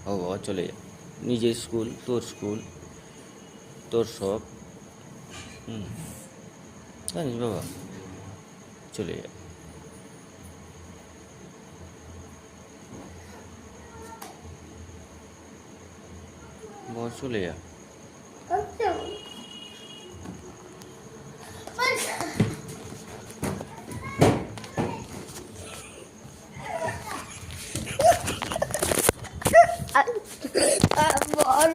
ও বাবা চলে যা, নিজের স্কুল, তোর সব। জানিস বাবা, চলে যা। বাবা চলে যা।